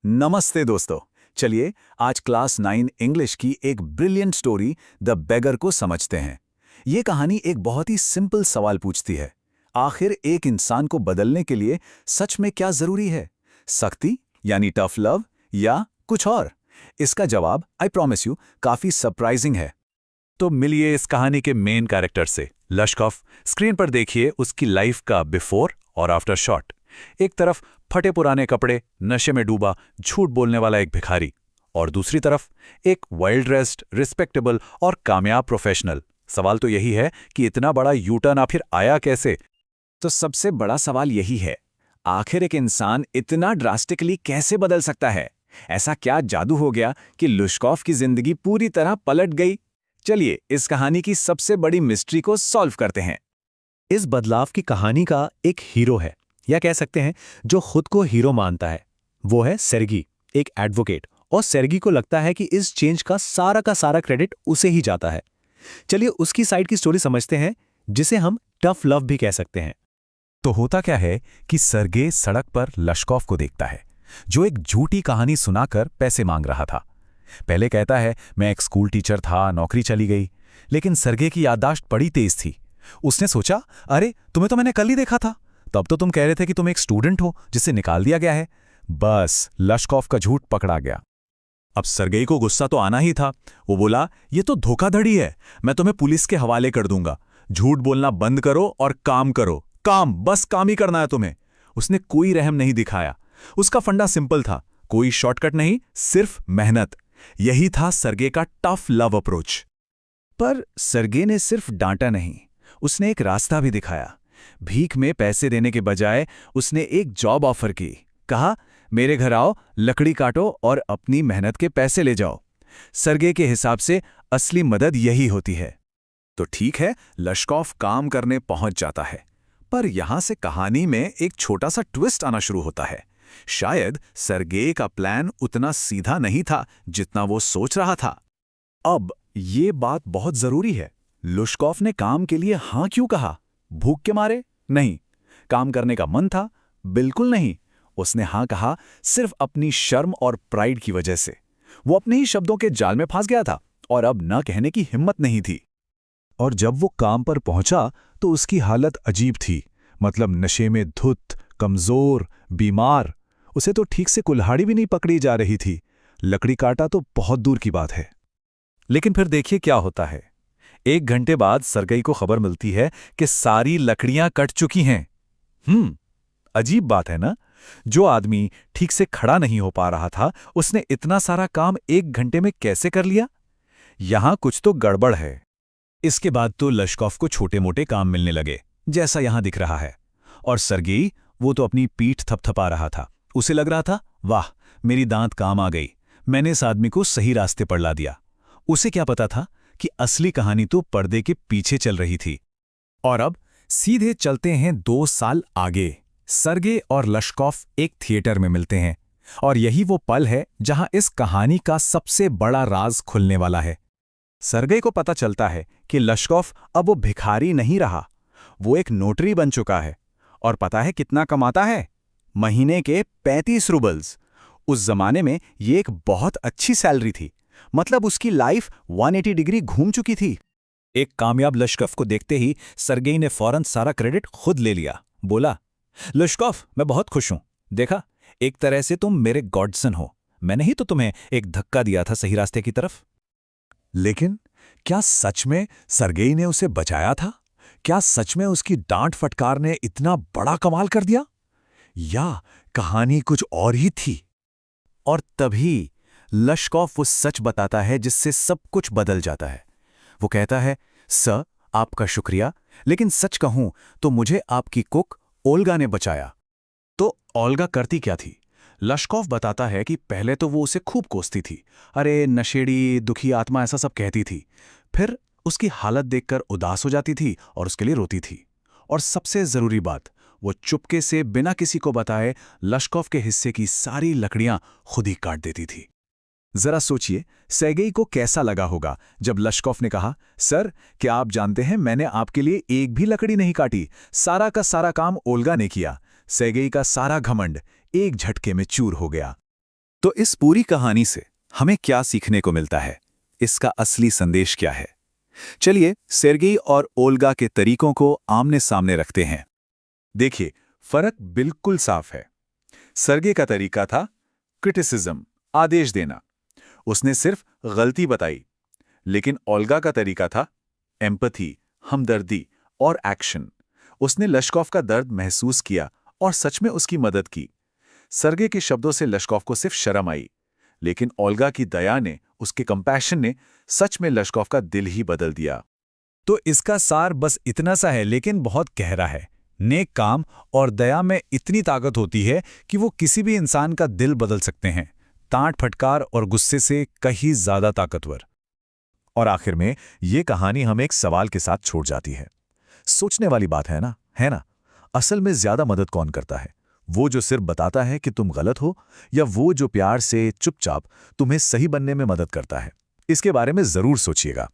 नमस्ते दोस्तों। चलिए आज क्लास 9 इंग्लिश की एक ब्रिलियंट स्टोरी द बेगर को समझते हैं। ये कहानी एक बहुत ही सिंपल सवाल पूछती है, आखिर एक इंसान को बदलने के लिए सच में क्या जरूरी है? सख्ती यानी टफ लव या कुछ और? इसका जवाब आई प्रॉमिस यू काफी सरप्राइजिंग है। तो मिलिए इस कहानी के मेन कैरेक्टर से, लश्कॉफ। स्क्रीन पर देखिए उसकी लाइफ का बिफोर और आफ्टर शॉट। एक तरफ फटे पुराने कपड़े, नशे में डूबा, झूठ बोलने वाला एक भिखारी, और दूसरी तरफ एक वेल ड्रेस्ड, रिस्पेक्टेबल और कामयाब प्रोफेशनल। सवाल तो यही है कि इतना बड़ा यू टर्न आखिर आया कैसे? तो सबसे बड़ा सवाल यही है, आखिर एक इंसान इतना ड्रास्टिकली कैसे बदल सकता है? ऐसा क्या जादू हो गया कि लुश्कॉफ की जिंदगी पूरी तरह पलट गई? चलिए इस कहानी की सबसे बड़ी मिस्ट्री को सॉल्व करते हैं। इस बदलाव की कहानी का एक हीरो है, या कह सकते हैं जो खुद को हीरो मानता है। वो है सेर्गी, एक एडवोकेट, और सेर्गी को लगता है कि इस चेंज का सारा क्रेडिट उसे ही जाता है। चलिए उसकी साइड की स्टोरी समझते हैं, जिसे हम टफ लव भी कह सकते हैं। तो होता क्या है कि सर्गे सड़क पर लश्कॉफ को देखता है, जो एक झूठी कहानी सुनाकर पैसे मांग रहा था। पहले कहता है मैं एक स्कूल टीचर था, नौकरी चली गई। लेकिन सर्गे की याददाश्त बड़ी तेज थी। उसने सोचा, अरे तुम्हें तो मैंने कल ही देखा था, तब तो तुम कह रहे थे कि तुम एक स्टूडेंट हो जिसे निकाल दिया गया है। बस लश्कॉफ का झूठ पकड़ा गया। अब सर्गेई को गुस्सा तो आना ही था। वो बोला, ये तो धोखाधड़ी है, मैं तुम्हें पुलिस के हवाले कर दूंगा। झूठ बोलना बंद करो और काम करो। काम, बस काम ही करना है तुम्हें। उसने कोई रहम नहीं दिखाया। उसका फंडा सिंपल था, कोई शॉर्टकट नहीं, सिर्फ मेहनत। यही था सर्गे का टफ लव अप्रोच। पर सर्गे ने सिर्फ डांटा नहीं, उसने एक रास्ता भी दिखाया। भीख में पैसे देने के बजाय उसने एक जॉब ऑफर की। कहा, मेरे घर आओ, लकड़ी काटो और अपनी मेहनत के पैसे ले जाओ। सर्गे के हिसाब से असली मदद यही होती है। तो ठीक है, लश्कॉफ काम करने पहुंच जाता है। पर यहां से कहानी में एक छोटा सा ट्विस्ट आना शुरू होता है। शायद सर्गे का प्लान उतना सीधा नहीं था जितना वो सोच रहा था। अब ये बात बहुत जरूरी है, लुश्कॉफ ने काम के लिए हां क्यों कहा? भूख के मारे? नहीं। काम करने का मन था? बिल्कुल नहीं। उसने हां कहा सिर्फ अपनी शर्म और प्राइड की वजह से। वो अपने ही शब्दों के जाल में फंस गया था और अब न कहने की हिम्मत नहीं थी। और जब वो काम पर पहुंचा तो उसकी हालत अजीब थी। मतलब नशे में धुत, कमजोर, बीमार। उसे तो ठीक से कुल्हाड़ी भी नहीं पकड़ी जा रही थी। लकड़ी काटा तो बहुत दूर की बात है। लेकिन फिर देखिए क्या होता है। 1 घंटे बाद सर्गेई को खबर मिलती है कि सारी लकड़ियां कट चुकी हैं। अजीब बात है ना? जो आदमी ठीक से खड़ा नहीं हो पा रहा था, उसने इतना सारा काम 1 घंटे में कैसे कर लिया? यहां कुछ तो गड़बड़ है। इसके बाद तो लश्कॉफ को छोटे मोटे काम मिलने लगे, जैसा यहां दिख रहा है। और सर्गेई, वो तो अपनी पीठ थपथपा रहा था। उसे लग रहा था, वाह, मेरी दांत काम आ गई, मैंने इस आदमी को सही रास्ते पर ला दिया। उसे क्या पता था कि असली कहानी तो पर्दे के पीछे चल रही थी। और अब सीधे चलते हैं 2 साल आगे। सर्गे और लश्कॉफ एक थिएटर में मिलते हैं, और यही वो पल है जहां इस कहानी का सबसे बड़ा राज खुलने वाला है। सर्गे को पता चलता है कि लश्कॉफ अब वो भिखारी नहीं रहा, वो एक नोटरी बन चुका है। और पता है कितना कमाता है? महीने के 35 रूबल्स। उस जमाने में ये एक बहुत अच्छी सैलरी थी। मतलब उसकी लाइफ 180 डिग्री घूम चुकी थी। एक कामयाब लश्कॉफ को देखते ही सर्गेई ने फौरन सारा क्रेडिट खुद ले लिया। बोला, लश्कॉफ, मैं बहुत खुश हूं। देखा, एक तरह से तुम मेरे गॉडसन हो। मैंने ही तो तुम्हें एक धक्का दिया था सही रास्ते की तरफ। लेकिन क्या सच में सर्गेई ने उसे बचाया था? क्या सच में उसकी डांट फटकार ने इतना बड़ा कमाल कर दिया? या कहानी कुछ और ही थी? और तभी लश्कॉफ वो सच बताता है जिससे सब कुछ बदल जाता है। वो कहता है, सर, आपका शुक्रिया, लेकिन सच कहूं तो मुझे आपकी कुक ओल्गा ने बचाया। तो ओल्गा करती क्या थी? लश्कॉफ बताता है कि पहले तो वो उसे खूब कोसती थी। अरे नशेड़ी, दुखी आत्मा, ऐसा सब कहती थी। फिर उसकी हालत देखकर उदास हो जाती थी और उसके लिए रोती थी। और सबसे जरूरी बात, वो चुपके से बिना किसी को बताए लश्कॉफ के हिस्से की सारी लकड़ियां खुद ही काट देती थी। जरा सोचिए, सर्गेई को कैसा लगा होगा जब लश्कॉफ ने कहा, सर, क्या आप जानते हैं मैंने आपके लिए एक भी लकड़ी नहीं काटी, सारा का सारा काम ओल्गा ने किया। सर्गेई का सारा घमंड एक झटके में चूर हो गया। तो इस पूरी कहानी से हमें क्या सीखने को मिलता है? इसका असली संदेश क्या है? चलिए सेर्गेई और ओल्गा के तरीकों को आमने सामने रखते हैं। देखिए, फर्क बिल्कुल साफ है। सर्गे का तरीका था क्रिटिसिज्म, आदेश देना। उसने सिर्फ गलती बताई। लेकिन ओल्गा का तरीका था एम्पैथी, हमदर्दी और एक्शन। उसने लश्कॉफ का दर्द महसूस किया और सच में उसकी मदद की। सर्गे के शब्दों से लश्कॉफ को सिर्फ शर्म आई, लेकिन ओल्गा की दया ने, उसके कंपैशन ने सच में लश्कॉफ का दिल ही बदल दिया। तो इसका सार बस इतना सा है, लेकिन बहुत गहरा है। नेक काम और दया में इतनी ताकत होती है कि वो किसी भी इंसान का दिल बदल सकते हैं, डांट फटकार और गुस्से से कहीं ज्यादा ताकतवर। और आखिर में ये कहानी हमें एक सवाल के साथ छोड़ जाती है। सोचने वाली बात है ना? असल में ज्यादा मदद कौन करता है? वो जो सिर्फ बताता है कि तुम गलत हो, या वो जो प्यार से चुपचाप तुम्हें सही बनने में मदद करता है? इसके बारे में जरूर सोचिएगा।